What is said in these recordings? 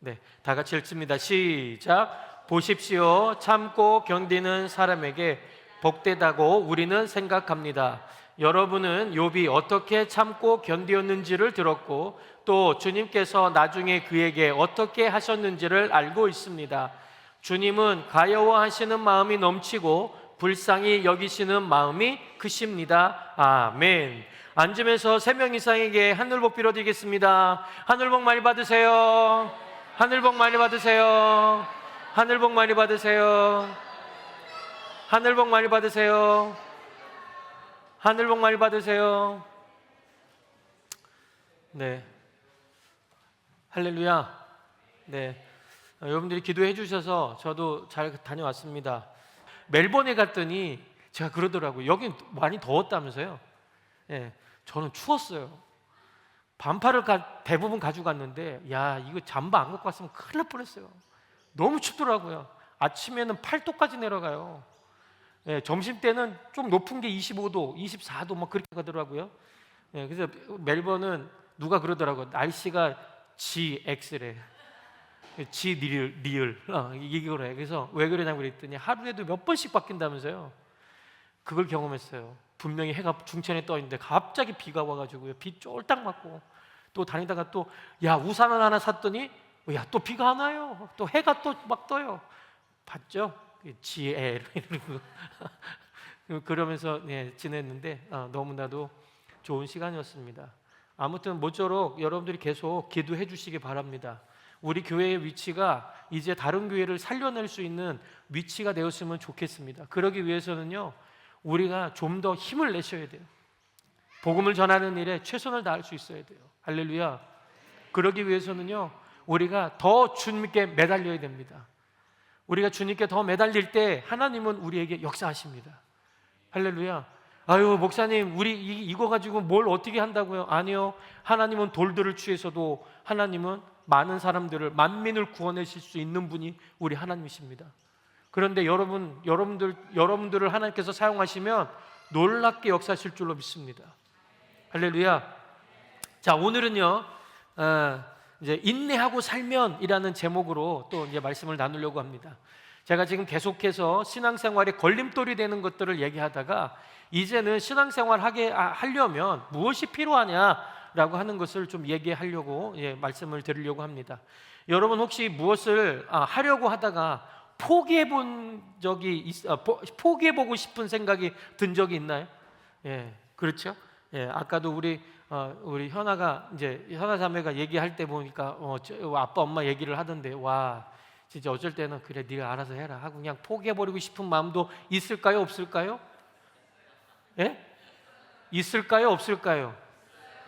네, 다 같이 읽습니다. 시작. 보십시오. 참고 견디는 사람에게 복되다고 우리는 생각합니다. 여러분은 욥이 어떻게 참고 견디었는지를 들었고 또 주님께서 나중에 그에게 어떻게 하셨는지를 알고 있습니다. 주님은 가여워하시는 마음이 넘치고 불쌍히 여기시는 마음이 크십니다. 아멘. 앉으면서 3명 이상에게 하늘복 빌어드리겠습니다. 하늘복 많이 받으세요. 하늘복 많이 받으세요. 하늘복 많이 받으세요. 하늘복 많이 받으세요. 하늘복 많이 받으세요. 네, 할렐루야. 네, 여러분들이 기도해 주셔서 저도 잘 다녀왔습니다. 멜번에 갔더니 제가 그러더라고요. 여긴 많이 더웠다면서요. 예, 저는 추웠어요. 반팔을 대부분 가지고 갔는데 야, 이거 잠바 안 갖고 갔으면 큰일 날 뻔했어요. 너무 춥더라고요. 아침에는 8도까지 내려가요. 예, 점심 때는 좀 높은 게 25도, 24도 막 그렇게 가더라고요. 예, 그래서 멜번은 누가 그러더라고요. 날씨가 GX래. G 리을 이거래. 그래서 왜 그러냐고 그랬더니 하루에도 몇 번씩 바뀐다면서요. 그걸 경험했어요. 분명히 해가 중천에 떠 있는데 갑자기 비가 와가지고요. 비 쫄딱 맞고 또 다니다가 또 야, 우산을 하나 샀더니 야, 또 비가 안 와요. 또 해가 또 막 떠요. 봤죠? GL 그러면서 네, 지냈는데 너무나도 좋은 시간이었습니다. 아무튼 모쪼록 여러분들이 계속 기도해 주시기 바랍니다. 우리 교회의 위치가 이제 다른 교회를 살려낼 수 있는 위치가 되었으면 좋겠습니다. 그러기 위해서는요, 우리가 좀 더 힘을 내셔야 돼요. 복음을 전하는 일에 최선을 다할 수 있어야 돼요. 할렐루야. 그러기 위해서는요, 우리가 더 주님께 매달려야 됩니다. 우리가 주님께 더 매달릴 때 하나님은 우리에게 역사하십니다. 할렐루야. 아유, 목사님, 우리 이거 가지고 뭘 어떻게 한다고요? 아니요. 하나님은 돌들을 취해서도 하나님은 많은 사람들을, 만민을 구원하실 수 있는 분이 우리 하나님이십니다. 그런데 여러분들을 하나님께서 사용하시면 놀랍게 역사하실 줄로 믿습니다. 할렐루야. 자, 오늘은요, 이제 인내하고 살면이라는 제목으로 또 이제 말씀을 나누려고 합니다. 제가 지금 계속해서 신앙생활에 걸림돌이 되는 것들을 얘기하다가 이제는 신앙생활 하려면 무엇이 필요하냐라고 하는 것을 좀 얘기하려고 말씀을 드리려고 합니다. 여러분 혹시 무엇을 하려고 하다가 포기해보고 싶은 생각이 든 적이 있나요? 예, 그렇죠. 예, 아까도 우리 현아 자매가 얘기할 때 보니까 아빠 엄마 얘기를 하던데 와, 진짜 어쩔 때는 그래 네가 알아서 해라 하고 그냥 포기해버리고 싶은 마음도 있을까요, 없을까요? 예? 있을까요, 없을까요?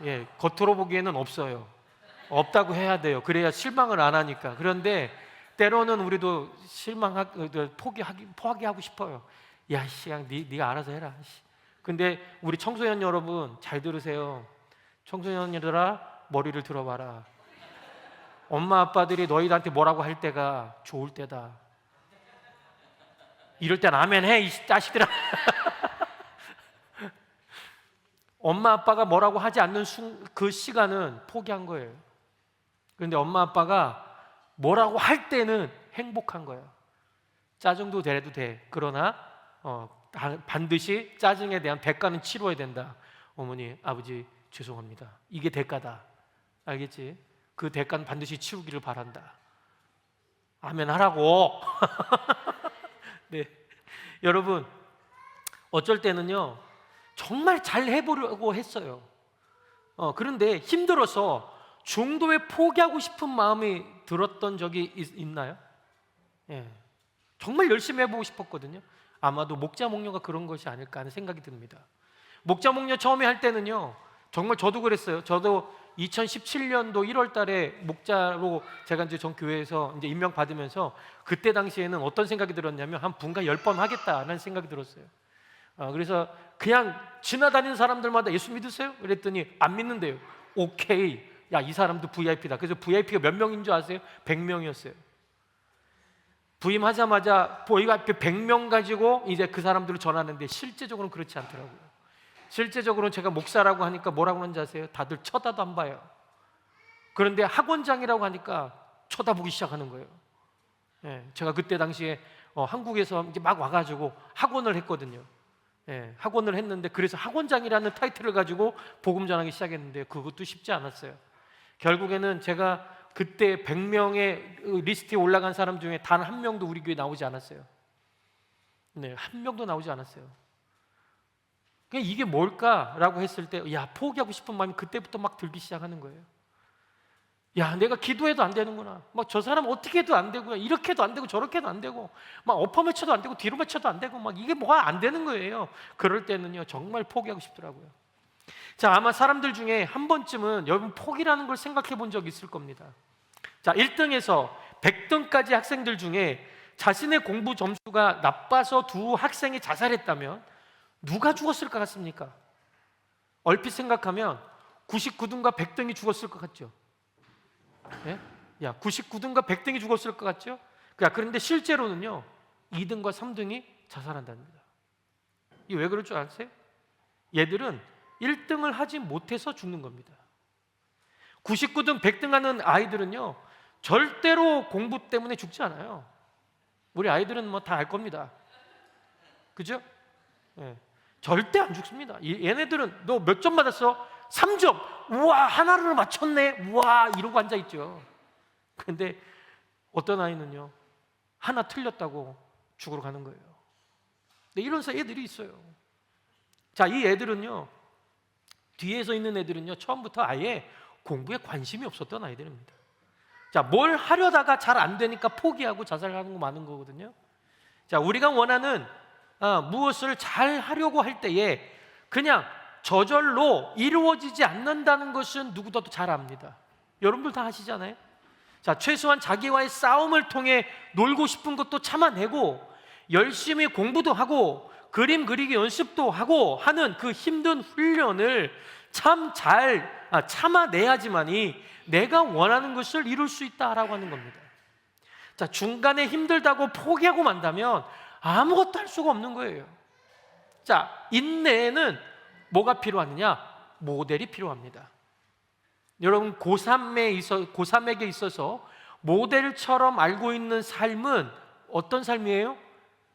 예, 겉으로 보기에는 없어요. 없다고 해야 돼요. 그래야 실망을 안 하니까. 그런데 때로는 우리도 포기하고 싶어요. 야, 씨, 그냥 네가 알아서 해라. 근데 우리 청소년 여러분 잘 들으세요. 청소년들아, 머리를 들어봐라. 엄마 아빠들이 너희들한테 뭐라고 할 때가 좋을 때다. 이럴 땐 아멘 해, 이 자식들아. 엄마 아빠가 뭐라고 하지 않는 그 시간은 포기한 거예요. 그런데 엄마 아빠가 뭐라고 할 때는 행복한 거예요. 짜증도 내도 돼. 그러나 반드시 짜증에 대한 대가는 치러야 된다. 어머니, 아버지 죄송합니다. 이게 대가다. 알겠지? 그 대가는 반드시 치우기를 바란다. 아멘 하라고. 네, 여러분 어쩔 때는요 정말 잘 해보려고 했어요. 그런데 힘들어서 중도에 포기하고 싶은 마음이 들었던 적이 있나요? 예, 정말 열심히 해보고 싶었거든요. 아마도 목자 목녀가 그런 것이 아닐까 하는 생각이 듭니다. 목자 목녀 처음에 할 때는요 정말 저도 그랬어요. 저도 2017년도 1월 달에 목자로 제가 이제 전 교회에서 이제 임명 받으면서 그때 당시에는 어떤 생각이 들었냐면 한 분가 10번 하겠다라는 생각이 들었어요. 그래서 그냥 지나다니는 사람들마다 예수 믿으세요? 그랬더니 안 믿는데요. 오케이, 야, 이 사람도 VIP다. 그래서 VIP가 몇 명인 줄 아세요? 100명이었어요. 부임하자마자 VIP 100명 가지고 이제 그 사람들을 전하는데 실제적으로는 그렇지 않더라고요. 실제적으로는 제가 목사라고 하니까 뭐라고 하는지 아세요? 다들 쳐다도 안 봐요. 그런데 학원장이라고 하니까 쳐다보기 시작하는 거예요. 제가 그때 당시에 한국에서 이제 막 와가지고 학원을 했거든요. 학원을 했는데 그래서 학원장이라는 타이틀을 가지고 복음 전하기 시작했는데 그것도 쉽지 않았어요. 결국에는 제가 그때 100명의 리스트에 올라간 사람 중에 단 한 명도 우리 교회 나오지 않았어요. 한 명도 나오지 않았어요. 그냥 이게 뭘까라고 했을 때, 포기하고 싶은 마음이 그때부터 막 들기 시작하는 거예요. 내가 기도해도 안 되는구나. 막 저 사람 어떻게 해도 안 되고요. 이렇게 해도 안 되고 저렇게 해도 안 되고, 막 엎어 매쳐도 안 되고 뒤로 매쳐도 안 되고, 막 이게 뭐가 안 되는 거예요. 그럴 때는요, 정말 포기하고 싶더라고요. 자, 아마 사람들 중에 한 번쯤은 여러분 포기라는 걸 생각해 본 적 있을 겁니다. 자, 1등에서 100등까지 학생들 중에 자신의 공부 점수가 나빠서 두 학생이 자살했다면 누가 죽었을 것 같습니까? 얼핏 생각하면 99등과 100등이 죽었을 것 같죠? 99등과 100등이 죽었을 것 같죠? 그런데 실제로는요 2등과 3등이 자살한답니다. 이게 왜 그럴 줄 아세요? 얘들은 1등을 하지 못해서 죽는 겁니다. 99등 100등 하는 아이들은요 절대로 공부 때문에 죽지 않아요. 우리 아이들은 뭐 다 알 겁니다. 그죠? 절대 안 죽습니다. 얘네들은 너 몇 점 받았어? 3점. 우와, 하나를 맞췄네. 우와, 이러고 앉아있죠. 근데 어떤 아이는요 하나 틀렸다고 죽으러 가는 거예요. 이런 애들이 있어요. 자, 이 애들은요 뒤에서 있는 애들은요 처음부터 아예 공부에 관심이 없었던 아이들입니다. 자, 뭘 하려다가 잘 안 되니까 포기하고 자살하는 거 많은 거거든요. 자, 우리가 원하는 무엇을 잘 하려고 할 때에 그냥 저절로 이루어지지 않는다는 것은 누구도 잘 압니다. 여러분들 다 아시잖아요. 자, 최소한 자기와의 싸움을 통해 놀고 싶은 것도 참아내고 열심히 공부도 하고 그림 그리기 연습도 하고 하는 그 힘든 훈련을 참 잘 참아내야지만이 내가 원하는 것을 이룰 수 있다라고 하는 겁니다. 자, 중간에 힘들다고 포기하고 만다면 아무것도 할 수가 없는 거예요. 자, 인내에는 뭐가 필요하느냐? 모델이 필요합니다. 여러분, 고3에게 있어서 모델처럼 알고 있는 삶은 어떤 삶이에요?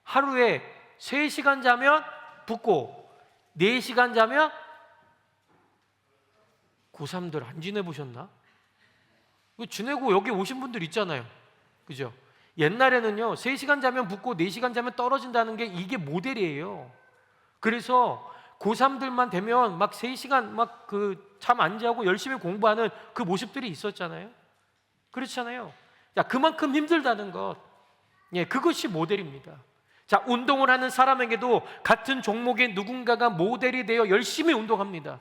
하루에 3시간 자면 붓고 4시간 자면 고3들 안 지내보셨나? 지내고 여기 오신 분들 있잖아요. 그죠? 옛날에는요 3시간 자면 붓고 4시간 자면 떨어진다는 게 이게 모델이에요. 그래서 고3들만 되면 막 3시간 막 잠 안 자고 열심히 공부하는 그 모습들이 있었잖아요. 그렇잖아요. 자, 그만큼 힘들다는 것, 그것이 모델입니다. 자, 운동을 하는 사람에게도 같은 종목의 누군가가 모델이 되어 열심히 운동합니다.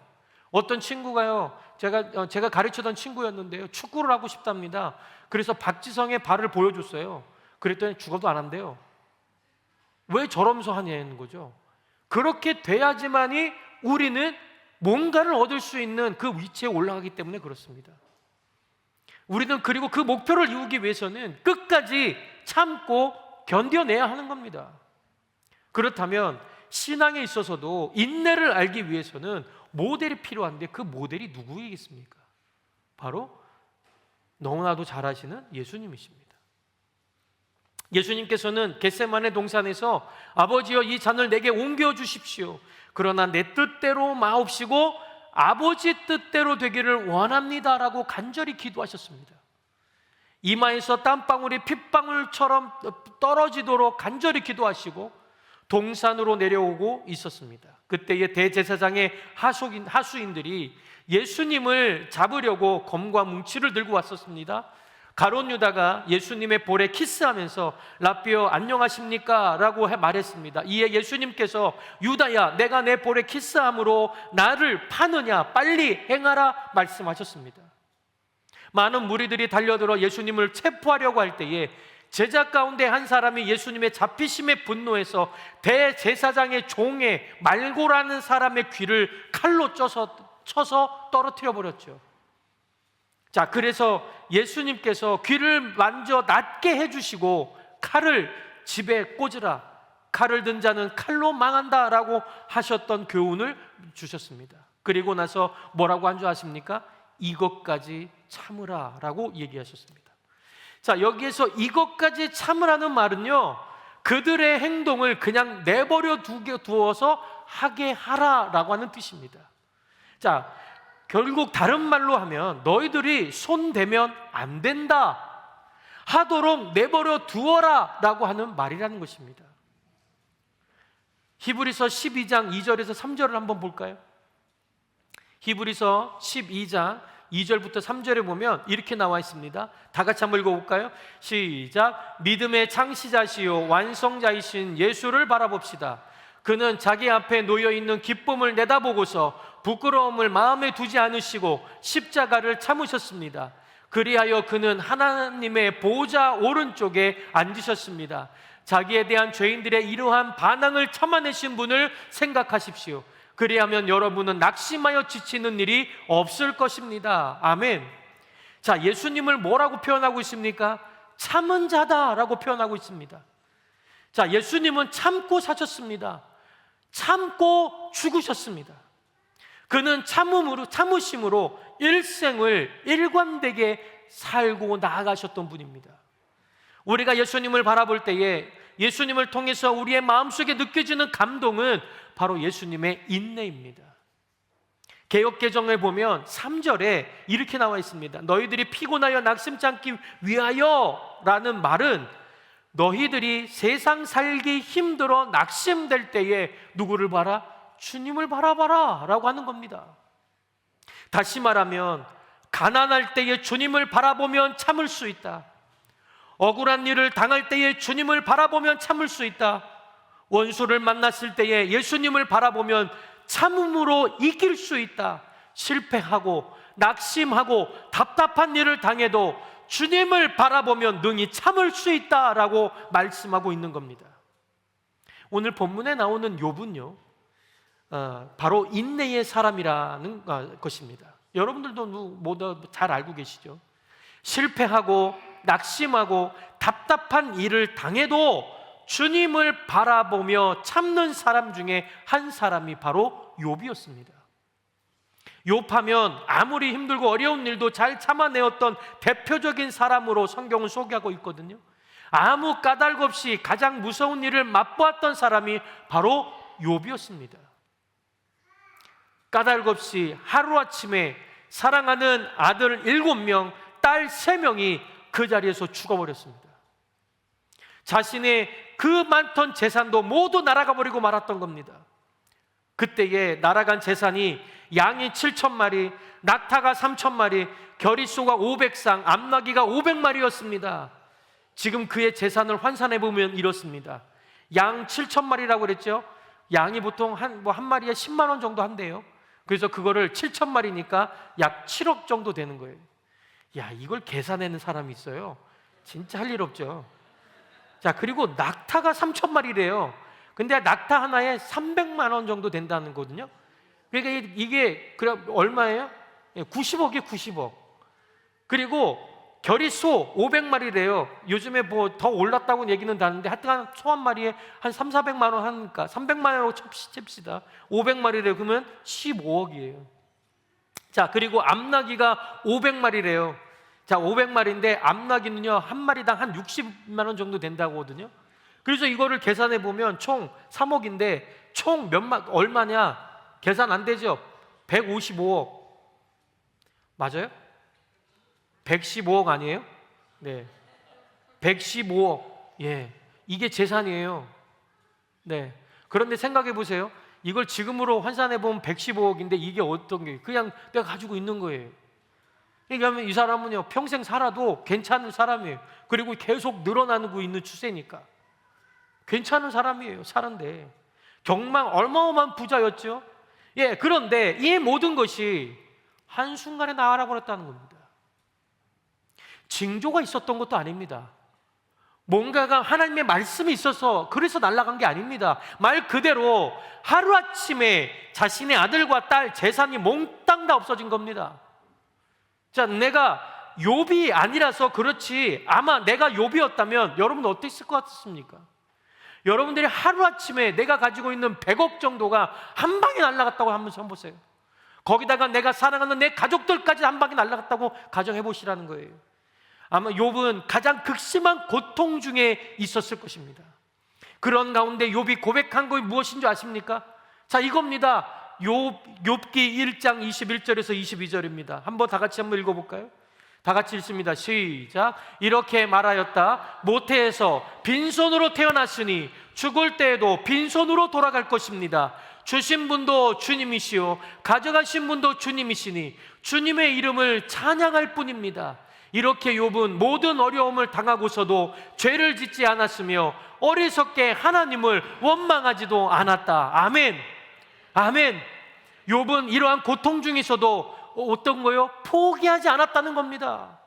어떤 친구가요, 제가 가르치던 친구였는데요, 축구를 하고 싶답니다. 그래서 박지성의 발을 보여줬어요. 그랬더니 죽어도 안 한대요. 왜 저러면서 하냐는 거죠. 그렇게 돼야지만이 우리는 뭔가를 얻을 수 있는 그 위치에 올라가기 때문에 그렇습니다. 우리는 그리고 그 목표를 이루기 위해서는 끝까지 참고 견뎌내야 하는 겁니다. 그렇다면 신앙에 있어서도 인내를 알기 위해서는 모델이 필요한데 그 모델이 누구이겠습니까? 바로 너무나도 잘 아시는 예수님이십니다. 예수님께서는 겟세마네 동산에서 아버지여 이 잔을 내게 옮겨주십시오. 그러나 내 뜻대로 마옵시고 아버지 뜻대로 되기를 원합니다라고 간절히 기도하셨습니다. 이마에서 땀방울이 핏방울처럼 떨어지도록 간절히 기도하시고 동산으로 내려오고 있었습니다. 그때의 대제사장의 하수인들이 예수님을 잡으려고 검과 뭉치를 들고 왔었습니다. 가룟 유다가 예수님의 볼에 키스하면서 라삐어 안녕하십니까? 라고 말했습니다. 이에 예수님께서 유다야 내가 내 볼에 키스함으로 나를 파느냐? 빨리 행하라 말씀하셨습니다. 많은 무리들이 달려들어 예수님을 체포하려고 할 때에 제자 가운데 한 사람이 예수님의 잡히심에 분노해서 대제사장의 종의 말고라는 사람의 귀를 칼로 쳐서 떨어뜨려 버렸죠. 자, 그래서 예수님께서 귀를 만져 낫게 해주시고 칼을 집에 꽂으라, 칼을 든 자는 칼로 망한다라고 하셨던 교훈을 주셨습니다. 그리고 나서 뭐라고 한 줄 아십니까? 이것까지 참으라 라고 얘기하셨습니다. 자, 여기에서 이것까지 참으라는 말은요, 그들의 행동을 그냥 내버려 두어서 하게 하라라고 하는 뜻입니다. 자, 결국 다른 말로 하면 너희들이 손대면 안 된다, 하도록 내버려 두어라 라고 하는 말이라는 것입니다. 히브리서 12장 2절에서 3절을 한번 볼까요? 히브리서 12장 2절부터 3절에 보면 이렇게 나와 있습니다. 다 같이 한번 읽어볼까요? 시작. 믿음의 창시자시요 완성자이신 예수를 바라봅시다. 그는 자기 앞에 놓여있는 기쁨을 내다보고서 부끄러움을 마음에 두지 않으시고 십자가를 참으셨습니다. 그리하여 그는 하나님의 보좌 오른쪽에 앉으셨습니다. 자기에 대한 죄인들의 이러한 반항을 참아내신 분을 생각하십시오. 그리하면 여러분은 낙심하여 지치는 일이 없을 것입니다. 아멘. 자, 예수님을 뭐라고 표현하고 있습니까? 참은 자다라고 표현하고 있습니다. 자, 예수님은 참고 사셨습니다. 참고 죽으셨습니다. 그는 참으심으로 일생을 일관되게 살고 나아가셨던 분입니다. 우리가 예수님을 바라볼 때에 예수님을 통해서 우리의 마음속에 느껴지는 감동은 바로 예수님의 인내입니다. 개역개정을 보면 3절에 이렇게 나와 있습니다. 너희들이 피곤하여 낙심치 않기 위하여 라는 말은 너희들이 세상 살기 힘들어 낙심될 때에 누구를 봐라? 주님을 바라봐라 라고 하는 겁니다. 다시 말하면 가난할 때에 주님을 바라보면 참을 수 있다. 억울한 일을 당할 때에 주님을 바라보면 참을 수 있다. 원수를 만났을 때에 예수님을 바라보면 참음으로 이길 수 있다. 실패하고 낙심하고 답답한 일을 당해도 주님을 바라보면 능히 참을 수 있다라고 말씀하고 있는 겁니다. 오늘 본문에 나오는 욥은요, 바로 인내의 사람이라는 것입니다. 여러분들도 모두 잘 알고 계시죠? 실패하고 낙심하고 답답한 일을 당해도 주님을 바라보며 참는 사람 중에 한 사람이 바로 욥이었습니다. 욥하면 아무리 힘들고 어려운 일도 잘 참아내었던 대표적인 사람으로 성경은 소개하고 있거든요. 아무 까닭 없이 가장 무서운 일을 맛보았던 사람이 바로 욥이었습니다. 까닭 없이 하루아침에 사랑하는 아들 7명, 딸 3명이 그 자리에서 죽어버렸습니다. 자신의 그 많던 재산도 모두 날아가 버리고 말았던 겁니다. 그때에 날아간 재산이 양이 7,000마리, 낙타가 3,000마리, 겨릿소가 500쌍, 암나귀가 500마리였습니다. 지금 그의 재산을 환산해 보면 이렇습니다. 양 7,000마리라고 그랬죠? 양이 보통 한 마리에 10만 원 정도 한대요. 그래서 그거를 7,000마리니까 약 7억 정도 되는 거예요. 야, 이걸 계산하는 사람이 있어요? 진짜 할 일 없죠. 자, 그리고 낙타가 3,000마리래요. 근데 낙타 하나에 300만 원 정도 된다는 거거든요. 그러니까 이게 그럼 얼마예요? 90억이 90억. 그리고 겨릿소 500마리래요. 요즘에 뭐 더 올랐다고 얘기는 나는데 하여튼 소 한 마리에 한 400만 원 하니까 300만 원으로 칩시다. 500마리래요. 그러면 15억이에요. 자, 그리고 암나귀가 500마리래요. 자, 500마리인데 암나귀는요 한 마리당 한 60만 원 정도 된다고 하거든요. 그래서 이거를 계산해 보면 총 3억인데 총 얼마냐? 계산 안 되죠? 155억. 맞아요? 115억 아니에요? 네. 115억. 예. 이게 재산이에요. 네. 그런데 생각해 보세요. 이걸 지금으로 환산해 보면 115억인데 이게 어떤 게 그냥 내가 가지고 있는 거예요. 그러니까 이 사람은요 평생 살아도 괜찮은 사람이에요. 그리고 계속 늘어나고 있는 추세니까 괜찮은 사람이에요. 사는데 정말 어마어마한 부자였죠. 예, 그런데 이 모든 것이 한순간에 나가라 버렸다는 겁니다. 징조가 있었던 것도 아닙니다. 뭔가가 하나님의 말씀이 있어서 그래서 날아간 게 아닙니다. 말 그대로 하루아침에 자신의 아들과 딸 재산이 몽땅 다 없어진 겁니다. 자, 내가 욥이 아니라서 그렇지 아마 내가 욥이었다면 여러분 어땠을 것 같습니까? 여러분들이 하루아침에 내가 가지고 있는 100억 정도가 한 방에 날아갔다고 한번 보세요. 거기다가 내가 사랑하는 내 가족들까지 한 방에 날아갔다고 가정해 보시라는 거예요. 아마 욥은 가장 극심한 고통 중에 있었을 것입니다. 그런 가운데 욥이 고백한 것이 무엇인 줄 아십니까? 자, 이겁니다. 욥기 1장 21절에서 22절입니다. 한번 다 같이 한번 읽어볼까요? 다 같이 읽습니다. 시작. 이렇게 말하였다. 모태에서 빈손으로 태어났으니 죽을 때에도 빈손으로 돌아갈 것입니다. 주신 분도 주님이시요 가져가신 분도 주님이시니 주님의 이름을 찬양할 뿐입니다. 이렇게 욥은 모든 어려움을 당하고서도 죄를 짓지 않았으며 어리석게 하나님을 원망하지도 않았다. 아멘. 아멘. 욥은 이러한 고통 중에서도 어떤 거요? 포기하지 않았다는 겁니다.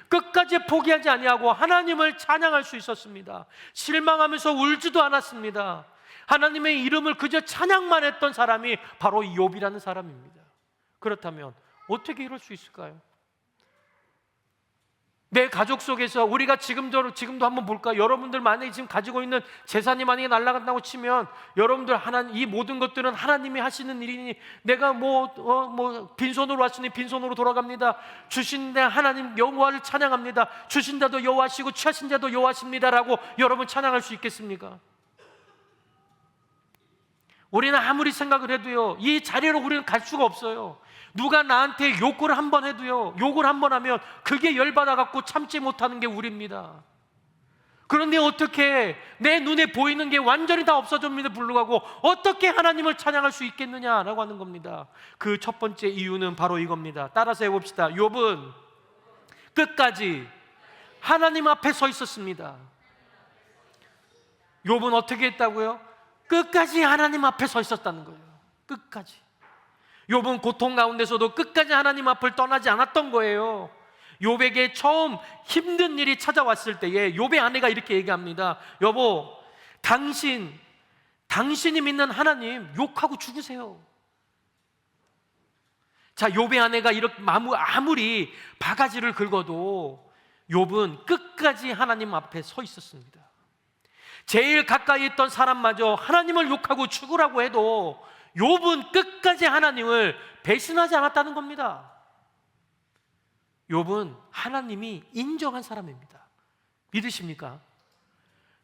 끝까지 포기하지 아니하고 하나님을 찬양할 수 있었습니다. 실망하면서 울지도 않았습니다. 하나님의 이름을 그저 찬양만 했던 사람이 바로 욥이라는 사람입니다. 그렇다면 어떻게 이럴 수 있을까요? 내 가족 속에서 우리가 지금도 한번 볼까요? 여러분들 만약에 지금 가지고 있는 재산이 만약에 날아간다고 치면 여러분들 이 모든 것들은 하나님이 하시는 일이니 내가 빈손으로 왔으니 빈손으로 돌아갑니다. 주신 데 하나님 여호와를 찬양합니다. 주신 자도 여호와시고 취하신 자도 여호와십니다라고 여러분 찬양할 수 있겠습니까? 우리는 아무리 생각을 해도요, 이 자리로 우리는 갈 수가 없어요. 누가 나한테 욕을 한번 해도요, 욕을 한번 하면 그게 열받아갖고 참지 못하는 게 우리입니다. 그런데 어떻게 내 눈에 보이는 게 완전히 다 없어졌음에도 불구하고 어떻게 하나님을 찬양할 수 있겠느냐라고 하는 겁니다. 그 첫 번째 이유는 바로 이겁니다. 따라서 해봅시다. 욥은 끝까지 하나님 앞에 서 있었습니다. 욥은 어떻게 했다고요? 끝까지 하나님 앞에 서 있었다는 거예요. 끝까지. 욥은 고통 가운데서도 끝까지 하나님 앞을 떠나지 않았던 거예요. 욥에게 처음 힘든 일이 찾아왔을 때에 욥의 아내가 이렇게 얘기합니다. 여보, 당신이 믿는 하나님 욕하고 죽으세요. 자, 욥의 아내가 이렇게 아무리 바가지를 긁어도 욥은 끝까지 하나님 앞에 서 있었습니다. 제일 가까이 있던 사람마저 하나님을 욕하고 죽으라고 해도 욥은 끝까지 하나님을 배신하지 않았다는 겁니다. 욥은 하나님이 인정한 사람입니다. 믿으십니까?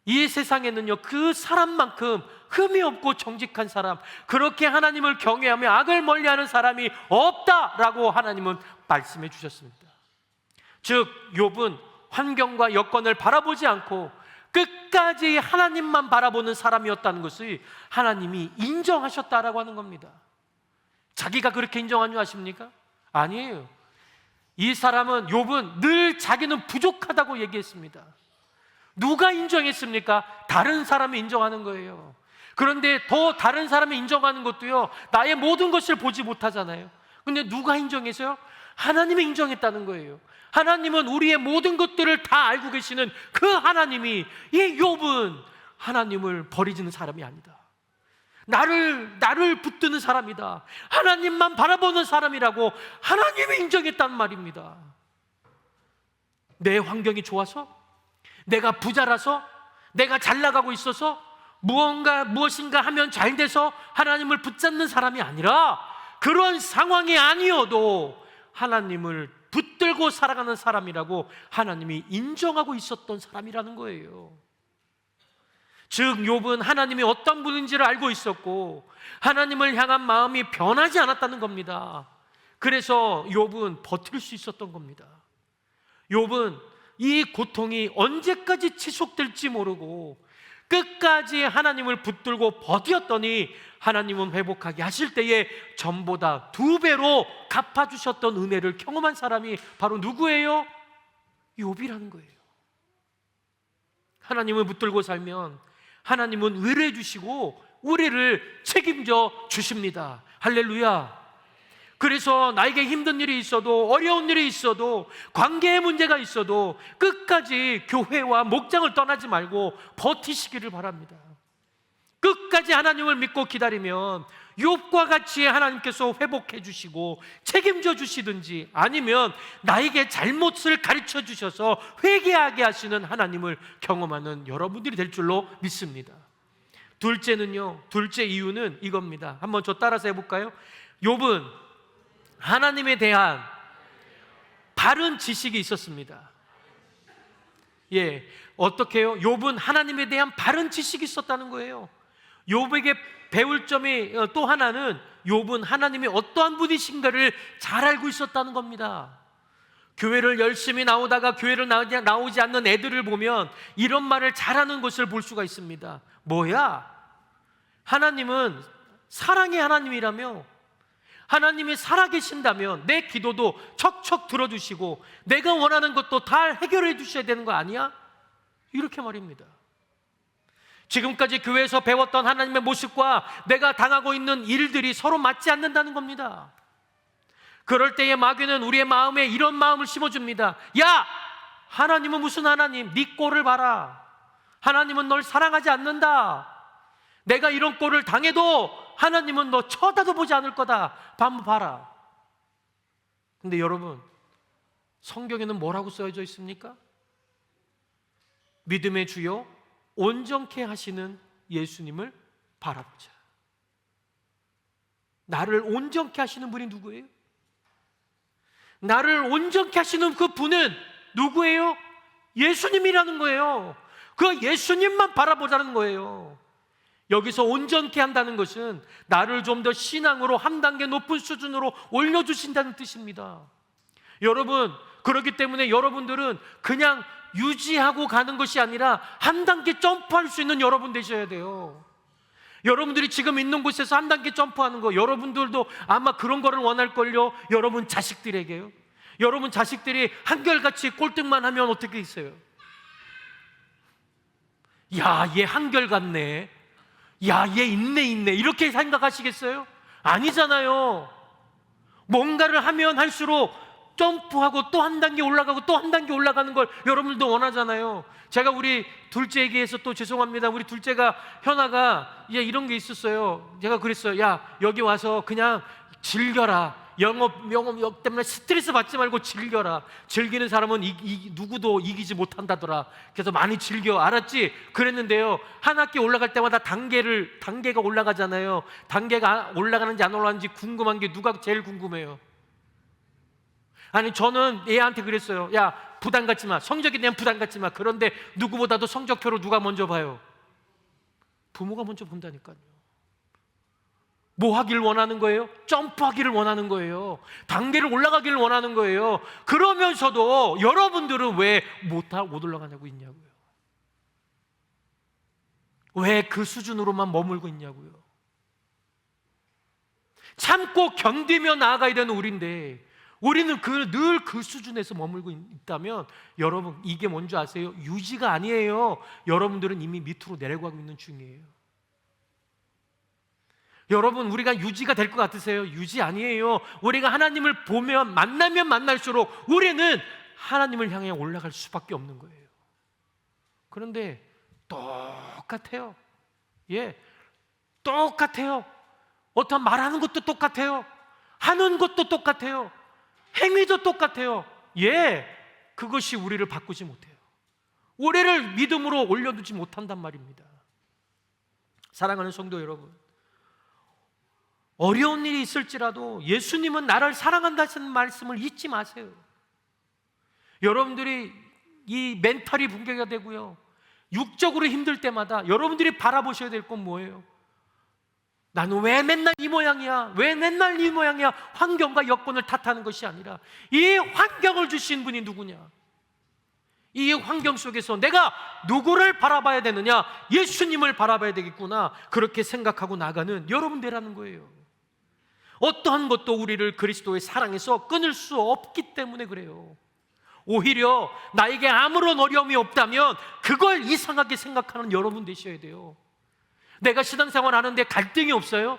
이 세상에는요, 그 사람만큼 흠이 없고 정직한 사람, 그렇게 하나님을 경외하며 악을 멀리하는 사람이 없다라고 하나님은 말씀해 주셨습니다. 즉 욥은 환경과 여건을 바라보지 않고 끝까지 하나님만 바라보는 사람이었다는 것을 하나님이 인정하셨다라고 하는 겁니다. 자기가 그렇게 인정한 줄 아십니까? 아니에요. 이 사람은, 욥은 늘 자기는 부족하다고 얘기했습니다. 누가 인정했습니까? 다른 사람이 인정하는 거예요. 그런데 더 다른 사람이 인정하는 것도요, 나의 모든 것을 보지 못하잖아요. 근데 누가 인정해서요? 하나님이 인정했다는 거예요. 하나님은 우리의 모든 것들을 다 알고 계시는 그 하나님이, 이 욥은 하나님을 버리는 사람이 아니다. 나를 붙드는 사람이다. 하나님만 바라보는 사람이라고 하나님이 인정했단 말입니다. 내 환경이 좋아서, 내가 부자라서, 내가 잘 나가고 있어서, 무엇인가 하면 잘 돼서 하나님을 붙잡는 사람이 아니라, 그런 상황이 아니어도 하나님을 붙들고 살아가는 사람이라고 하나님이 인정하고 있었던 사람이라는 거예요. 즉 욥은 하나님이 어떤 분인지를 알고 있었고 하나님을 향한 마음이 변하지 않았다는 겁니다. 그래서 욥은 버틸 수 있었던 겁니다. 욥은 이 고통이 언제까지 지속될지 모르고 끝까지 하나님을 붙들고 버텼더니 하나님은 회복하게 하실 때에 전보다 2배로 갚아주셨던 은혜를 경험한 사람이 바로 누구예요? 욥이라는 거예요. 하나님을 붙들고 살면 하나님은 의뢰해 주시고 우리를 책임져 주십니다. 할렐루야. 그래서 나에게 힘든 일이 있어도, 어려운 일이 있어도, 관계의 문제가 있어도 끝까지 교회와 목장을 떠나지 말고 버티시기를 바랍니다. 끝까지 하나님을 믿고 기다리면 욥과 같이 하나님께서 회복해 주시고 책임져 주시든지, 아니면 나에게 잘못을 가르쳐 주셔서 회개하게 하시는 하나님을 경험하는 여러분들이 될 줄로 믿습니다. 둘째 이유는 이겁니다. 한번 저 따라서 해볼까요? 욥은 하나님에 대한 바른 지식이 있었습니다. 어떻게 해요? 욥은 하나님에 대한 바른 지식이 있었다는 거예요. 욥에게 배울 점이 또 하나는, 욥은 하나님이 어떠한 분이신가를 잘 알고 있었다는 겁니다. 교회를 열심히 나오다가 교회를 나오지 않는 애들을 보면 이런 말을 잘하는 것을 볼 수가 있습니다. 뭐야? 하나님은 사랑의 하나님이라며, 하나님이 살아계신다면 내 기도도 척척 들어주시고 내가 원하는 것도 다 해결해 주셔야 되는 거 아니야? 이렇게 말입니다. 지금까지 교회에서 배웠던 하나님의 모습과 내가 당하고 있는 일들이 서로 맞지 않는다는 겁니다. 그럴 때에 마귀는 우리의 마음에 이런 마음을 심어줍니다. 야! 하나님은 무슨 하나님? 네 꼴을 봐라. 하나님은 널 사랑하지 않는다. 내가 이런 꼴을 당해도 하나님은 너 쳐다도 보지 않을 거다. 한번 봐라. 근데 여러분, 성경에는 뭐라고 써져 있습니까? 믿음의 주요 온전케 하시는 예수님을 바라보자. 나를 온전케 하시는 분이 누구예요? 나를 온전케 하시는 그 분은 누구예요? 예수님이라는 거예요. 그 예수님만 바라보자는 거예요. 여기서 온전케 한다는 것은 나를 좀 더 신앙으로 한 단계 높은 수준으로 올려주신다는 뜻입니다. 여러분, 그렇기 때문에 여러분들은 그냥 유지하고 가는 것이 아니라 한 단계 점프할 수 있는 여러분 되셔야 돼요. 여러분들이 지금 있는 곳에서 한 단계 점프하는 거, 여러분들도 아마 그런 거를 원할걸요. 여러분 자식들에게요. 여러분 자식들이 한결같이 꼴등만 하면 어떻게 있어요? 야, 얘 한결같네. 야, 얘 있네 이렇게 생각하시겠어요? 아니잖아요. 뭔가를 하면 할수록 점프하고 또 한 단계 올라가고 또 한 단계 올라가는 걸 여러분들도 원하잖아요. 제가 우리 둘째에게 해서 또 죄송합니다. 우리 둘째가, 현아가 이런 게 있었어요. 제가 그랬어요. 야, 여기 와서 그냥 즐겨라. 영업 때문에 스트레스 받지 말고 즐겨라. 즐기는 사람은 누구도 이기지 못한다더라. 그래서 많이 즐겨. 알았지? 그랬는데요, 한 학기 올라갈 때마다 단계가 올라가잖아요. 단계가 올라가는지 안 올라가는지 궁금한 게 누가 제일 궁금해요? 아니, 저는 얘한테 그랬어요. 야, 부담 갖지 마. 성적에 대한 부담 갖지 마. 그런데 누구보다도 성적표를 누가 먼저 봐요? 부모가 먼저 본다니까요. 뭐 하기를 원하는 거예요? 점프하기를 원하는 거예요. 단계를 올라가기를 원하는 거예요. 그러면서도 여러분들은 왜 못 올라가냐고 있냐고요. 왜 그 수준으로만 머물고 있냐고요. 참고 견디며 나아가야 되는 우리인데, 우리는 늘 그 수준에서 머물고 있다면, 여러분, 이게 뭔지 아세요? 유지가 아니에요. 여러분들은 이미 밑으로 내려가고 있는 중이에요. 여러분, 우리가 유지가 될 것 같으세요? 유지 아니에요. 우리가 하나님을 보면, 만나면 만날수록 우리는 하나님을 향해 올라갈 수밖에 없는 거예요. 그런데 똑같아요. 똑같아요. 어떤 말하는 것도 똑같아요. 하는 것도 똑같아요. 행위도 똑같아요. 그것이 우리를 바꾸지 못해요. 우리를 믿음으로 올려두지 못한단 말입니다. 사랑하는 성도 여러분, 어려운 일이 있을지라도 예수님은 나를 사랑한다는 말씀을 잊지 마세요. 여러분들이 이 멘탈이 붕괴가 되고요, 육적으로 힘들 때마다 여러분들이 바라보셔야 될 건 뭐예요? 나는 왜 맨날 이 모양이야? 왜 맨날 이 모양이야? 환경과 여건을 탓하는 것이 아니라 이 환경을 주신 분이 누구냐? 이 환경 속에서 내가 누구를 바라봐야 되느냐? 예수님을 바라봐야 되겠구나. 그렇게 생각하고 나가는 여러분들이라는 거예요. 어떠한 것도 우리를 그리스도의 사랑에서 끊을 수 없기 때문에 그래요. 오히려 나에게 아무런 어려움이 없다면 그걸 이상하게 생각하는 여러분 되셔야 돼요. 내가 신앙생활 하는데 갈등이 없어요?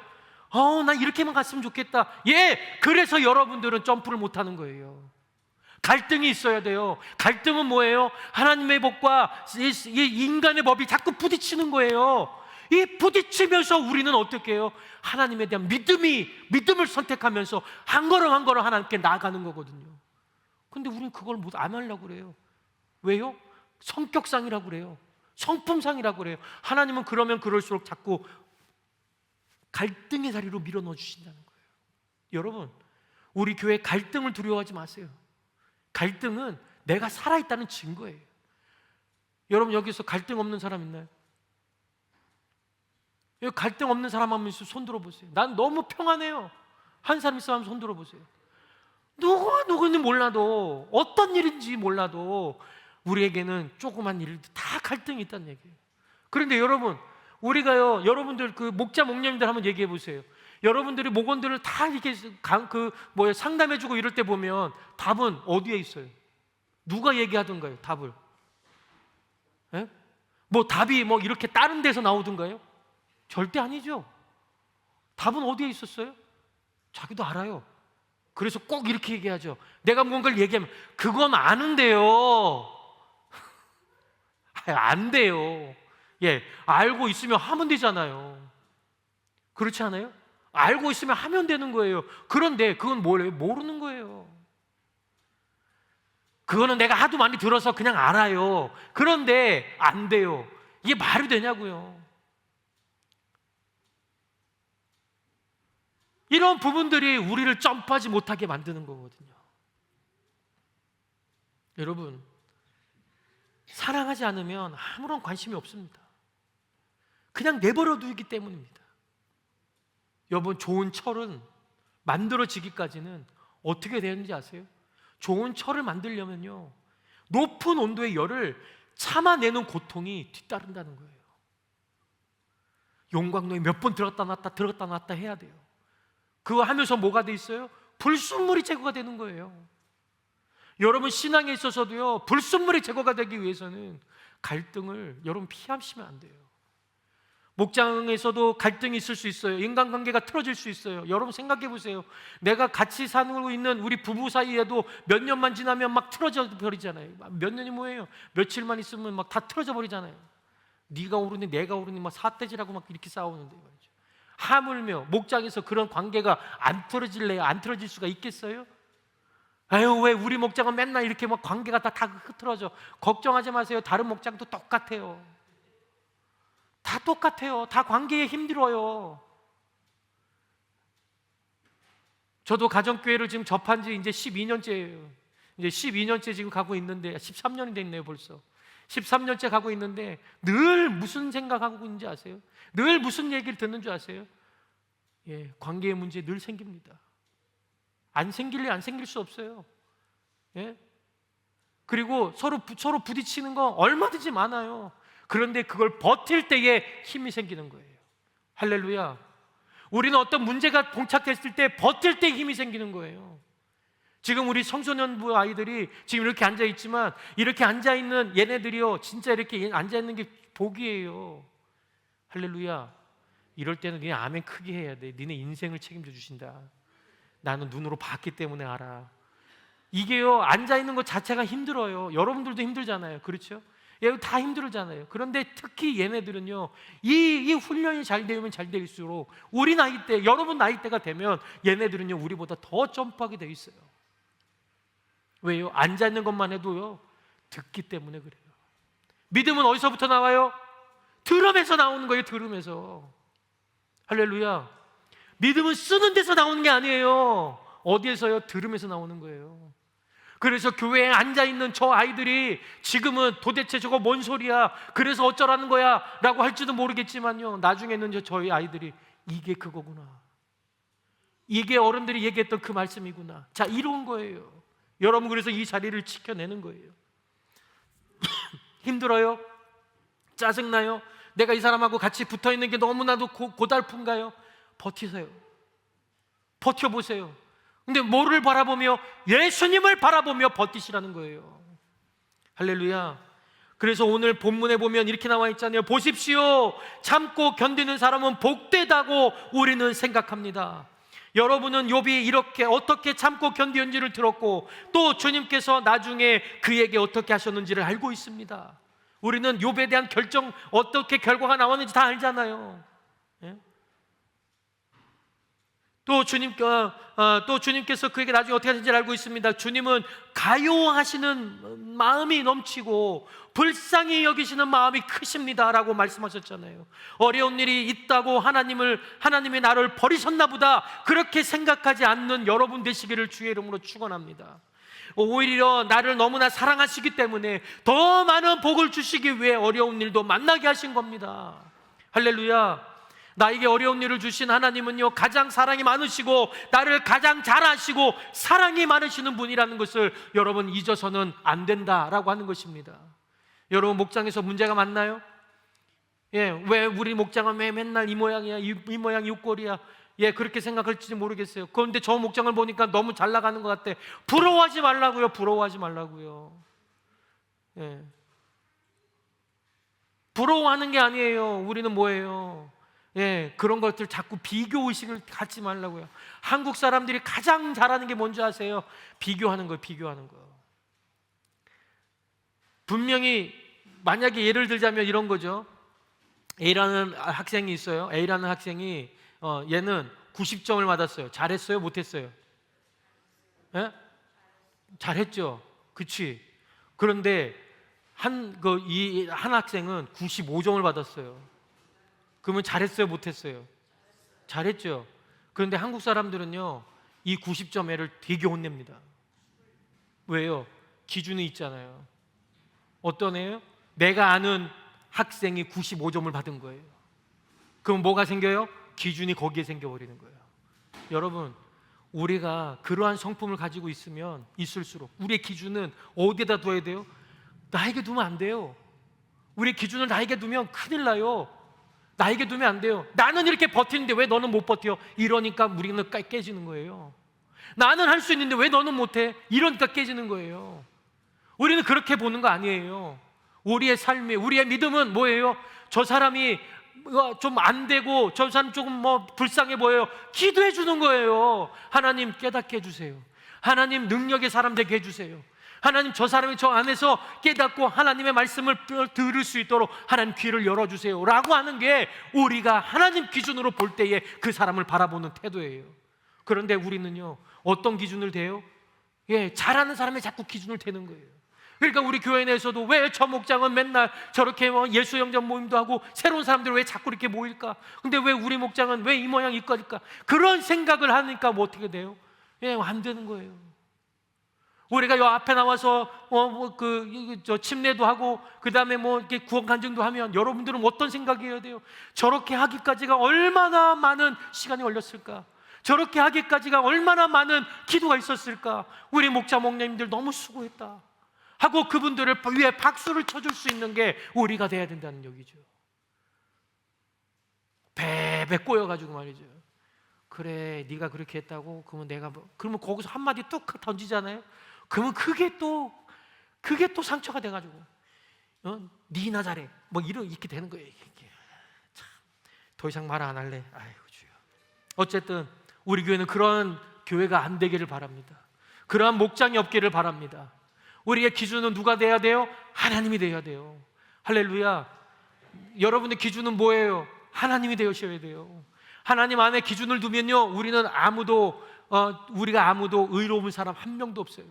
나 이렇게만 갔으면 좋겠다. 그래서 여러분들은 점프를 못하는 거예요. 갈등이 있어야 돼요. 갈등은 뭐예요? 하나님의 법과 이 인간의 법이 자꾸 부딪히는 거예요. 이 부딪히면서 우리는 어떻게 해요? 하나님에 대한 믿음을 선택하면서 한 걸음 한 걸음 하나님께 나아가는 거거든요. 근데 우리는 그걸 안 하려고 그래요. 왜요? 성격상이라고 그래요. 성품상이라고 그래요. 하나님은 그러면 그럴수록 자꾸 갈등의 자리로 밀어넣어 주신다는 거예요. 여러분, 우리 교회 갈등을 두려워하지 마세요. 갈등은 내가 살아있다는 증거예요. 여러분 여기서 갈등 없는 사람 있나요? 여기 갈등 없는 사람 한 번 있으면 손 들어보세요. 난 너무 평안해요. 한 사람 있으면 손 들어보세요. 누구는 몰라도, 어떤 일인지 몰라도 우리에게는 조그만 일도 다 갈등이 있다는 얘기예요. 그런데 여러분, 우리가요, 여러분들 그 목자 목녀님들 한번 얘기해 보세요. 여러분들이 목원들을 다 이렇게 상담해주고 이럴 때 보면 답은 어디에 있어요? 누가 얘기하던가요? 답을? 예? 답이 이렇게 다른 데서 나오던가요? 절대 아니죠. 답은 어디에 있었어요? 자기도 알아요. 그래서 꼭 이렇게 얘기하죠. 내가 뭔가를 얘기하면 그건 아는데요. 안 돼요. 예, 알고 있으면 하면 되잖아요. 그렇지 않아요? 알고 있으면 하면 되는 거예요. 그런데 그건 뭐예요? 모르는 거예요. 그거는 내가 하도 많이 들어서 그냥 알아요. 그런데 안 돼요. 이게 말이 되냐고요. 이런 부분들이 우리를 점프하지 못하게 만드는 거거든요. 여러분, 사랑하지 않으면 아무런 관심이 없습니다. 그냥 내버려 두기 때문입니다. 여러분, 좋은 철은 만들어지기까지는 어떻게 되는지 아세요? 좋은 철을 만들려면요, 높은 온도의 열을 참아내는 고통이 뒤따른다는 거예요. 용광로에 몇 번 들었다 놨다 해야 돼요. 그거 하면서 뭐가 돼 있어요? 불순물이 제거가 되는 거예요. 여러분, 신앙에 있어서도요, 불순물이 제거가 되기 위해서는 갈등을 여러분 피하시면 안 돼요. 목장에서도 갈등이 있을 수 있어요. 인간관계가 틀어질 수 있어요. 여러분 생각해 보세요. 내가 같이 살고 있는 우리 부부 사이에도 몇 년만 지나면 막 틀어져 버리잖아요. 몇 년이 뭐예요? 며칠만 있으면 막 다 틀어져 버리잖아요. 네가 오르니 내가 오르니 막 사태질하고 막 이렇게 싸우는데 말이죠. 하물며 목장에서 그런 관계가 안 틀어질래요? 안 틀어질 수가 있겠어요? 아유, 왜 우리 목장은 맨날 이렇게 막 관계가 다 흐트러져. 걱정하지 마세요. 다른 목장도 똑같아요. 다 똑같아요. 다 관계에 힘들어요. 저도 가정교회를 지금 접한 지 이제 12년째예요. 이제 12년째 지금 가고 있는데, 13년이 됐네요 벌써. 13년째 가고 있는데 늘 무슨 생각하고 있는지 아세요? 늘 무슨 얘기를 듣는 줄 아세요? 예, 관계의 문제 늘 생깁니다. 안 생길 수 없어요. 예? 그리고 서로 부딪히는 거 얼마든지 많아요. 그런데 그걸 버틸 때에 힘이 생기는 거예요. 할렐루야. 우리는 어떤 문제가 봉착했을 때 버틸 때 힘이 생기는 거예요. 지금 우리 청소년부 아이들이 지금 이렇게 앉아있지만, 이렇게 앉아있는 얘네들이요, 진짜 이렇게 앉아있는 게 복이에요. 할렐루야. 이럴 때는 니네 아멘 크게 해야 돼. 니네 인생을 책임져 주신다. 나는 눈으로 봤기 때문에 알아. 이게요, 앉아있는 것 자체가 힘들어요. 여러분들도 힘들잖아요. 그렇죠? 다 힘들잖아요. 그런데 특히 얘네들은요, 이 훈련이 잘 되면 잘 될수록 우리 나이 때, 여러분 나이 때가 되면 얘네들은요, 우리보다 더 점프하게 돼 있어요. 왜요? 앉아있는 것만 해도요, 듣기 때문에 그래요. 믿음은 어디서부터 나와요? 들음에서 나오는 거예요. 들음에서. 할렐루야. 믿음은 쓰는 데서 나오는 게 아니에요. 어디에서요? 들음에서 나오는 거예요. 그래서 교회에 앉아있는 저 아이들이 지금은 도대체 저거 뭔 소리야, 그래서 어쩌라는 거야 라고 할지도 모르겠지만요, 나중에는 저희 아이들이 이게 그거구나, 이게 어른들이 얘기했던 그 말씀이구나. 자, 이런 거예요. 여러분, 그래서 이 자리를 지켜내는 거예요. 힘들어요? 짜증나요? 내가 이 사람하고 같이 붙어있는 게 너무나도 고달픈가요? 버티세요. 버텨보세요. 근데 뭐를 바라보며? 예수님을 바라보며 버티시라는 거예요. 할렐루야. 그래서 오늘 본문에 보면 이렇게 나와 있잖아요. 보십시오, 참고 견디는 사람은 복되다고 우리는 생각합니다. 여러분은 욥이 이렇게 어떻게 참고 견디는지를 들었고, 또 주님께서 나중에 그에게 어떻게 하셨는지를 알고 있습니다. 우리는 욥에 대한 결정, 어떻게 결과가 나왔는지 다 알잖아요. 예? 또 주님께서 그에게 나중에 어떻게 하신지를 알고 있습니다. 주님은 가요하시는 마음이 넘치고 불쌍히 여기시는 마음이 크십니다 라고 말씀하셨잖아요. 어려운 일이 있다고 하나님이 나를 버리셨나 보다 그렇게 생각하지 않는 여러분 되시기를 주의 이름으로 축원합니다. 오히려 나를 너무나 사랑하시기 때문에 더 많은 복을 주시기 위해 어려운 일도 만나게 하신 겁니다. 할렐루야. 나에게 어려운 일을 주신 하나님은요, 가장 사랑이 많으시고 나를 가장 잘 아시고 사랑이 많으시는 분이라는 것을 여러분 잊어서는 안 된다라고 하는 것입니다. 여러분, 목장에서 문제가 많나요? 예, 왜 우리 목장은 왜 맨날 이 모양이야, 이 모양, 이 꼴이야? 예, 그렇게 생각할지 모르겠어요. 그런데 저 목장을 보니까 너무 잘 나가는 것 같아. 부러워하지 말라고요. 부러워하지 말라고요. 예. 부러워하는 게 아니에요. 우리는 뭐예요? 예, 그런 것들 자꾸 비교 의식을 갖지 말라고요. 한국 사람들이 가장 잘하는 게 뭔지 아세요? 비교하는 거예요. 비교하는 거. 분명히 만약에 예를 들자면 이런 거죠. A라는 학생이 있어요. A라는 학생이 얘는 90점을 받았어요. 잘했어요? 못했어요? 예? 잘했죠. 그치? 그런데 한 학생은 95점을 받았어요. 그러면 잘했어요? 못했어요? 잘했죠. 그런데 한국 사람들은요, 이 90점 애를 되게 혼냅니다. 왜요? 기준이 있잖아요. 어떤 애요? 내가 아는 학생이 95점을 받은 거예요. 그럼 뭐가 생겨요? 기준이 거기에 생겨버리는 거예요. 여러분, 우리가 그러한 성품을 가지고 있으면 있을수록 우리의 기준은 어디에다 둬야 돼요? 나에게 두면 안 돼요. 우리의 기준을 나에게 두면 큰일 나요. 나에게 두면 안 돼요. 나는 이렇게 버티는데 왜 너는 못 버텨? 이러니까 우리는 깨지는 거예요. 나는 할 수 있는데 왜 너는 못해? 이러니까 깨지는 거예요. 우리는 그렇게 보는 거 아니에요. 우리의 삶이, 우리의 믿음은 뭐예요? 저 사람이 좀 안 되고 저 사람 조금 불쌍해 보여요. 기도해 주는 거예요. 하나님 깨닫게 해주세요. 하나님 능력의 사람 되게 해주세요. 하나님 저 사람이 저 안에서 깨닫고 하나님의 말씀을 들을 수 있도록 하나님 귀를 열어주세요 라고 하는 게 우리가 하나님 기준으로 볼 때에 그 사람을 바라보는 태도예요. 그런데 우리는요, 어떤 기준을 대요? 예, 잘하는 사람의 자꾸 기준을 대는 거예요. 그러니까 우리 교회 내에서도 왜 저 목장은 맨날 저렇게 예수영전 모임도 하고 새로운 사람들이 왜 자꾸 이렇게 모일까? 근데 왜 우리 목장은 왜 이 모양 이 꼴일까? 그런 생각을 하니까 뭐 어떻게 돼요? 예, 안 되는 거예요. 우리가 요 앞에 나와서 저 침례도 하고 그 다음에 이렇게 구원 간증도 하면 여러분들은 어떤 생각이어야 돼요? 저렇게 하기까지가 얼마나 많은 시간이 걸렸을까? 저렇게 하기까지가 얼마나 많은 기도가 있었을까? 우리 목자 목녀님들 너무 수고했다 하고 그분들을 위해 박수를 쳐줄 수 있는 게 우리가 돼야 된다는 얘기죠. 베베 꼬여가지고 말이죠. 그래, 네가 그렇게 했다고? 그러면 내가 그러면 거기서 한마디 뚝 던지잖아요. 그러면 그게 또 상처가 돼가지고 니나 잘해 이렇게 되는 거예요. 참, 더 이상 말 안 할래. 아이고 주여. 어쨌든 우리 교회는 그런 교회가 안 되기를 바랍니다. 그러한 목장이 없기를 바랍니다. 우리의 기준은 누가 돼야 돼요? 하나님이 돼야 돼요. 할렐루야. 여러분의 기준은 뭐예요? 하나님이 되셔야 돼요. 하나님 안에 기준을 두면요, 우리가 아무도 의로운 사람 한 명도 없어요.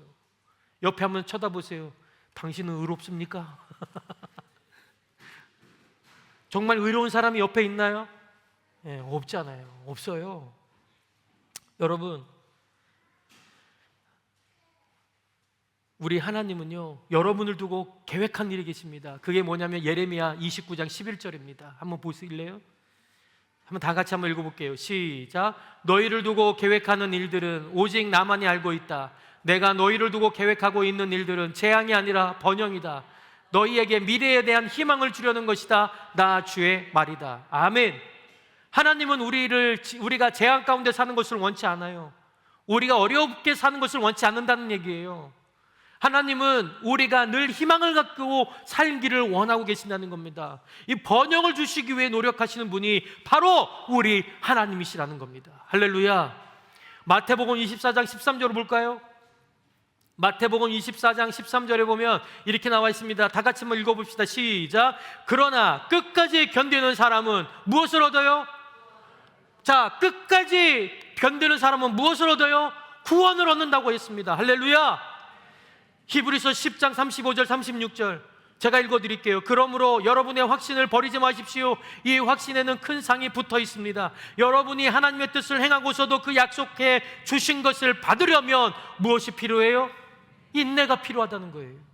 옆에 한번 쳐다보세요. 당신은 의롭습니까? 정말 의로운 사람이 옆에 있나요? 네, 없잖아요. 없어요. 여러분, 우리 하나님은요, 여러분을 두고 계획한 일이 계십니다. 그게 뭐냐면 예레미야 29장 11절입니다. 한번 보실래요? 한번 다 같이 한번 읽어볼게요. 시작. 너희를 두고 계획하는 일들은 오직 나만이 알고 있다. 내가 너희를 두고 계획하고 있는 일들은 재앙이 아니라 번영이다. 너희에게 미래에 대한 희망을 주려는 것이다. 나 주의 말이다. 아멘. 하나님은 우리가 재앙 가운데 사는 것을 원치 않아요. 우리가 어렵게 사는 것을 원치 않는다는 얘기예요. 하나님은 우리가 늘 희망을 갖고 살기를 원하고 계신다는 겁니다. 이 번영을 주시기 위해 노력하시는 분이 바로 우리 하나님이시라는 겁니다. 할렐루야. 마태복음 24장 13절을 볼까요? 마태복음 24장 13절에 보면 이렇게 나와 있습니다. 다 같이 한번 읽어봅시다. 시작. 그러나 끝까지 견디는 사람은 무엇을 얻어요? 자, 끝까지 견디는 사람은 무엇을 얻어요? 구원을 얻는다고 했습니다. 할렐루야. 히브리서 10장 35절 36절 제가 읽어드릴게요. 그러므로 여러분의 확신을 버리지 마십시오. 이 확신에는 큰 상이 붙어 있습니다. 여러분이 하나님의 뜻을 행하고서도 그 약속해 주신 것을 받으려면 무엇이 필요해요? 인내가 필요하다는 거예요.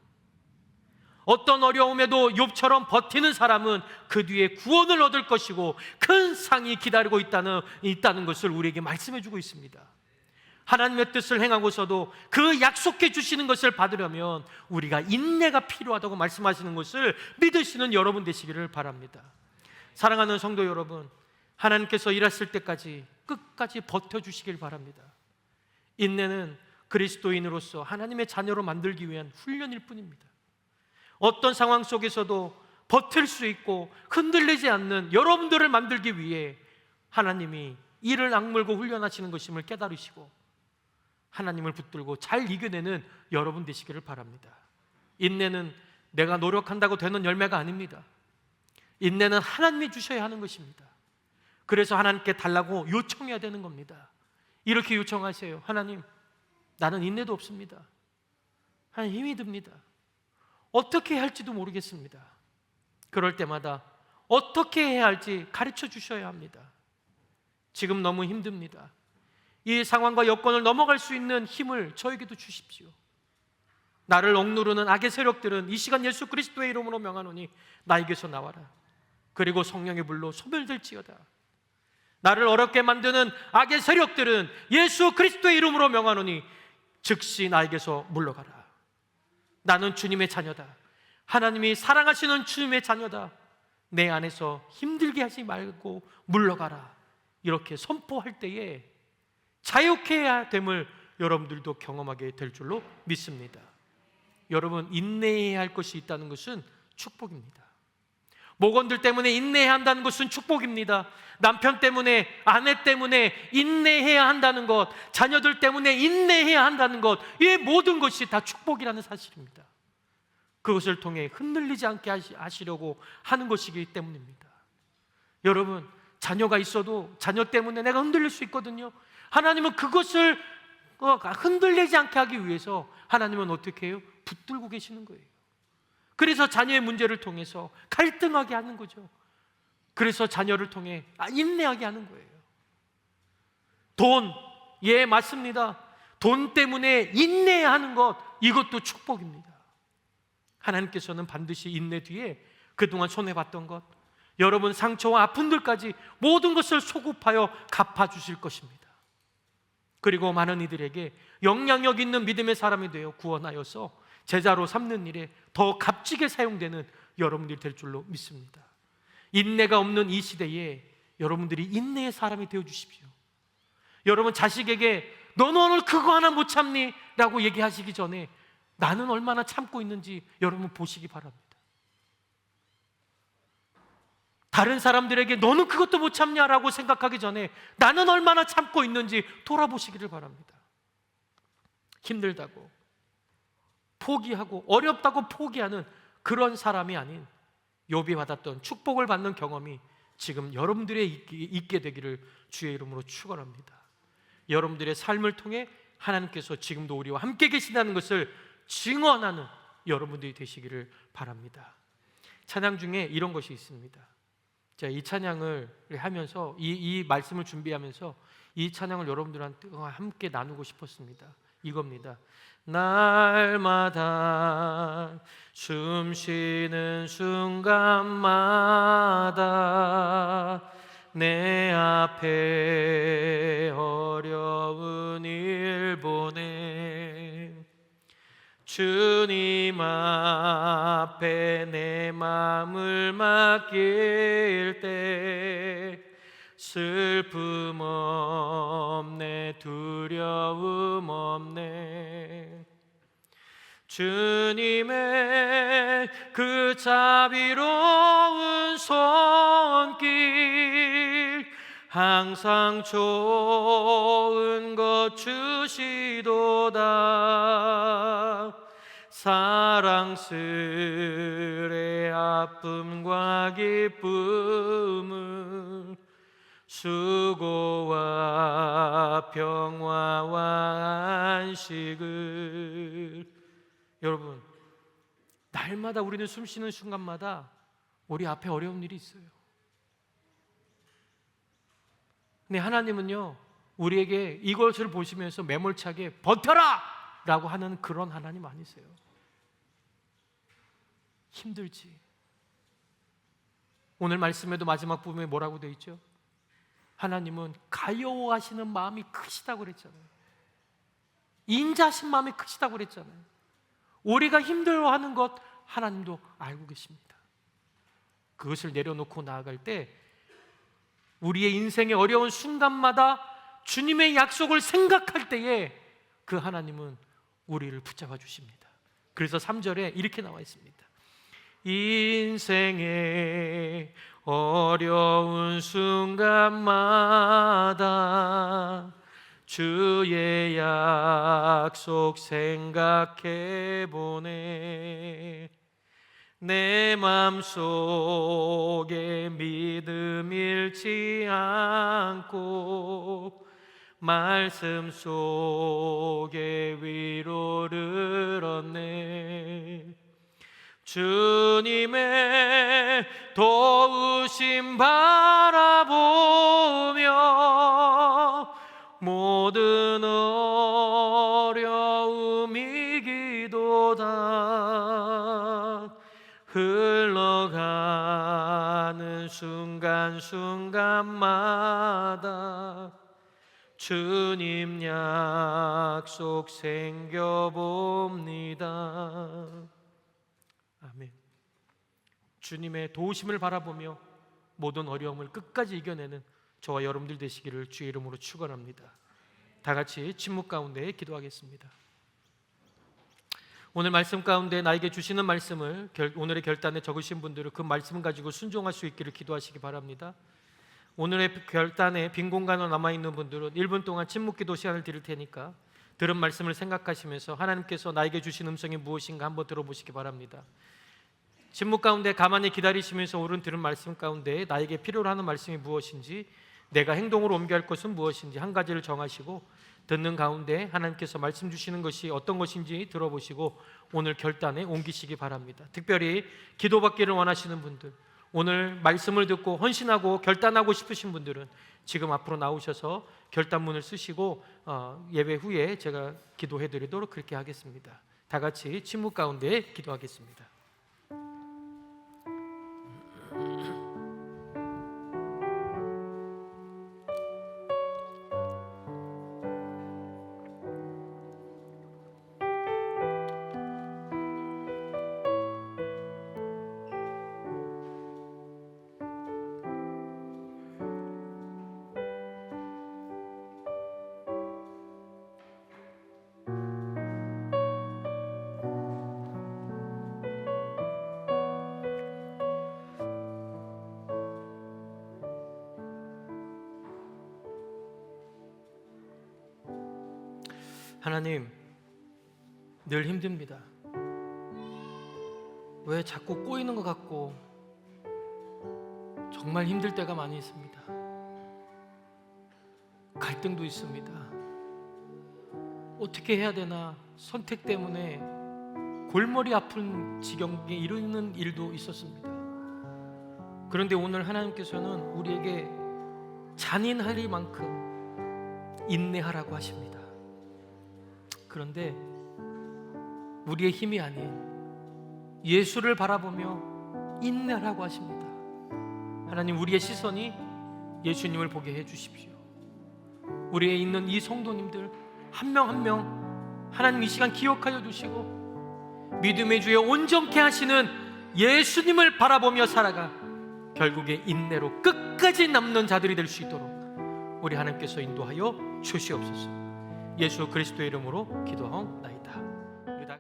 어떤 어려움에도 욥처럼 버티는 사람은 그 뒤에 구원을 얻을 것이고 큰 상이 기다리고 있다는 것을 우리에게 말씀해 주고 있습니다. 하나님의 뜻을 행하고서도 그 약속해 주시는 것을 받으려면 우리가 인내가 필요하다고 말씀하시는 것을 믿으시는 여러분 되시기를 바랍니다. 사랑하는 성도 여러분, 하나님께서 일하실 때까지 끝까지 버텨주시길 바랍니다. 인내는 그리스도인으로서 하나님의 자녀로 만들기 위한 훈련일 뿐입니다. 어떤 상황 속에서도 버틸 수 있고 흔들리지 않는 여러분들을 만들기 위해 하나님이 이를 악물고 훈련하시는 것임을 깨달으시고 하나님을 붙들고 잘 이겨내는 여러분 되시기를 바랍니다. 인내는 내가 노력한다고 되는 열매가 아닙니다. 인내는 하나님이 주셔야 하는 것입니다. 그래서 하나님께 달라고 요청해야 되는 겁니다. 이렇게 요청하세요. 하나님, 나는 인내도 없습니다. 하나님, 힘이 듭니다. 어떻게 해야 할지도 모르겠습니다. 그럴 때마다 어떻게 해야 할지 가르쳐 주셔야 합니다. 지금 너무 힘듭니다. 이 상황과 여건을 넘어갈 수 있는 힘을 저에게도 주십시오. 나를 억누르는 악의 세력들은 이 시간 예수 그리스도의 이름으로 명하노니 나에게서 나와라. 그리고 성령의 불로 소멸될지어다. 나를 어렵게 만드는 악의 세력들은 예수 그리스도의 이름으로 명하노니 즉시 나에게서 물러가라. 나는 주님의 자녀다. 하나님이 사랑하시는 주님의 자녀다. 내 안에서 힘들게 하지 말고 물러가라. 이렇게 선포할 때에 자유케 해야 됨을 여러분들도 경험하게 될 줄로 믿습니다. 여러분, 인내해야 할 것이 있다는 것은 축복입니다. 목원들 때문에 인내해야 한다는 것은 축복입니다. 남편 때문에, 아내 때문에 인내해야 한다는 것, 자녀들 때문에 인내해야 한다는 것, 이 모든 것이 다 축복이라는 사실입니다. 그것을 통해 흔들리지 않게 하시려고 하는 것이기 때문입니다. 여러분, 자녀가 있어도 자녀 때문에 내가 흔들릴 수 있거든요. 하나님은 그것을 흔들리지 않게 하기 위해서 하나님은 어떻게 해요? 붙들고 계시는 거예요. 그래서 자녀의 문제를 통해서 갈등하게 하는 거죠. 그래서 자녀를 통해 인내하게 하는 거예요. 돈, 예, 맞습니다. 돈 때문에 인내하는 것, 이것도 축복입니다. 하나님께서는 반드시 인내 뒤에 그동안 손해봤던 것, 여러분 상처와 아픔들까지 모든 것을 소급하여 갚아주실 것입니다. 그리고 많은 이들에게 영향력 있는 믿음의 사람이 되어 구원하여서 제자로 삼는 일에 더 값지게 사용되는 여러분들이 될 줄로 믿습니다. 인내가 없는 이 시대에 여러분들이 인내의 사람이 되어 주십시오. 여러분 자식에게 너는 오늘 그거 하나 못 참니? 라고 얘기하시기 전에 나는 얼마나 참고 있는지 여러분 보시기 바랍니다. 다른 사람들에게 너는 그것도 못 참냐라고 생각하기 전에 나는 얼마나 참고 있는지 돌아보시기를 바랍니다. 힘들다고 포기하고 어렵다고 포기하는 그런 사람이 아닌 욥이 받았던 축복을 받는 경험이 지금 여러분들의 있게 되기를 주의 이름으로 축원합니다. 여러분들의 삶을 통해 하나님께서 지금도 우리와 함께 계신다는 것을 증언하는 여러분들이 되시기를 바랍니다. 찬양 중에 이런 것이 있습니다. 자, 이 찬양을 하면서 이 말씀을 준비하면서 이 찬양을 여러분들한테 함께 나누고 싶었습니다. 이겁니다. 날마다 숨 쉬는 순간마다 내 앞에 어려운 일 보내 주님 앞에 내 마음을 맡길 때 슬픔 없네 두려움 없네 주님의 그 자비로운 손길 항상 좋은 것 주시도다 사랑스레 아픔과 기쁨을 수고와 평화와 안식을 여러분 날마다 우리는 숨 쉬는 순간마다 우리 앞에 어려운 일이 있어요. 근데 하나님은요 우리에게 이것을 보시면서 매몰차게 버텨라! 라고 하는 그런 하나님 아니세요. 힘들지. 오늘 말씀에도 마지막 부분에 뭐라고 되어 있죠? 하나님은 가여워하시는 마음이 크시다고 그랬잖아요. 인자하신 마음이 크시다고 그랬잖아요. 우리가 힘들어하는 것 하나님도 알고 계십니다. 그것을 내려놓고 나아갈 때 우리의 인생의 어려운 순간마다 주님의 약속을 생각할 때에 그 하나님은 우리를 붙잡아 주십니다. 그래서 3절에 이렇게 나와 있습니다. 인생의 어려운 순간마다 주의 약속 생각해 보네. 내 맘속에 믿음 잃지 않고 말씀 속에 위로를 얻네. 주님의 도우심 바라보며 모든 어려움 이기도다. 흘러가는 순간순간마다 주님 약속 생겨봅니다. 아멘. 주님의 도우심을 바라보며 모든 어려움을 끝까지 이겨내는 저와 여러분들 되시기를 주의 이름으로 축원합니다. 다 같이 침묵 가운데 기도하겠습니다. 오늘 말씀 가운데 나에게 주시는 말씀을 오늘의 결단에 적으신 분들은 그 말씀 가지고 순종할 수 있기를 기도하시기 바랍니다. 오늘의 결단에 빈 공간으로 남아있는 분들은 1분 동안 침묵 기도 시간을 드릴 테니까 들은 말씀을 생각하시면서 하나님께서 나에게 주신 음성이 무엇인가 한번 들어보시기 바랍니다. 침묵 가운데 가만히 기다리시면서 오른 들은 말씀 가운데 나에게 필요로 하는 말씀이 무엇인지, 내가 행동으로 옮겨야 할 것은 무엇인지 한 가지를 정하시고 듣는 가운데 하나님께서 말씀 주시는 것이 어떤 것인지 들어보시고 오늘 결단에 옮기시기 바랍니다. 특별히 기도받기를 원하시는 분들, 오늘 말씀을 듣고 헌신하고 결단하고 싶으신 분들은 지금 앞으로 나오셔서 결단문을 쓰시고 예배 후에 제가 기도해 드리도록 그렇게 하겠습니다. 다 같이 침묵 가운데 기도하겠습니다. 하나님, 늘 힘듭니다. 왜 자꾸 꼬이는 것 같고 정말 힘들 때가 많이 있습니다. 갈등도 있습니다. 어떻게 해야 되나 선택 때문에 골머리 아픈 지경에 이르는 일도 있었습니다. 그런데 오늘 하나님께서는 우리에게 잔인할 만큼 인내하라고 하십니다. 그런데 우리의 힘이 아닌 예수를 바라보며 인내하라고 하십니다. 하나님, 우리의 시선이 예수님을 보게 해 주십시오. 우리에 있는 이 성도님들 한 명 한 명 하나님 이 시간 기억하여 주시고 믿음의 주에 온전케 하시는 예수님을 바라보며 살아가 결국에 인내로 끝까지 남는 자들이 될 수 있도록 우리 하나님께서 인도하여 주시옵소서. 예수 그리스도의 이름으로 기도하옵나이다.